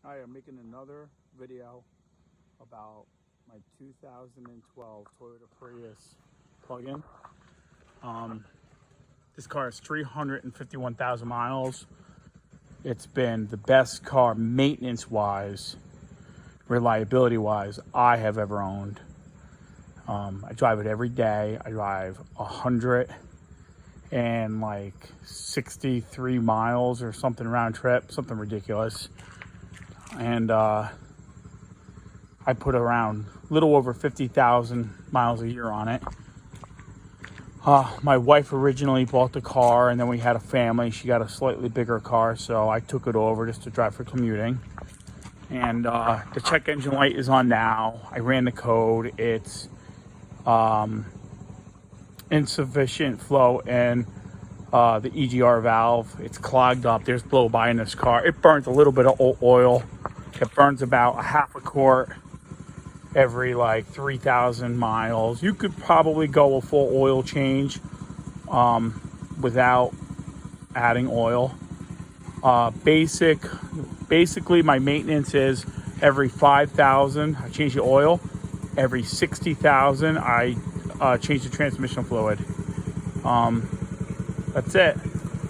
Hi, I'm making another video about my 2012 Toyota Prius plug-in. This car has 351,000 miles. It's been the best car maintenance-wise, reliability-wise, I have ever owned. I drive it every day. I drive 163 miles or something round trip, something ridiculous. And I put around a little over 50,000 miles a year on it. My wife originally bought the car, and then we had a family. She got a slightly bigger car, so I took it over just to drive for commuting. And the check engine light is on now. I ran the code. It's insufficient flow in the EGR valve. It's clogged up. There's blow by in this car. It burns a little bit of oil. It burns about a half a quart every 3,000 miles. You could probably go a full oil change without adding oil. Basically my maintenance is every 5,000 I change the oil. Every 60,000 I change the transmission fluid. That's it.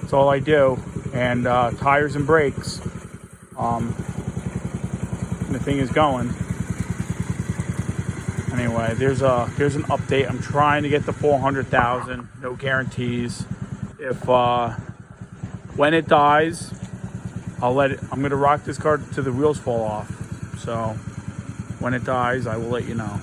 That's all I do. And tires and brakes. And the thing is going. Anyway, there's an update. I'm trying to get the 400,000. No guarantees. If when it dies, I'm gonna rock this car till the wheels fall off. So when it dies, I will let you know.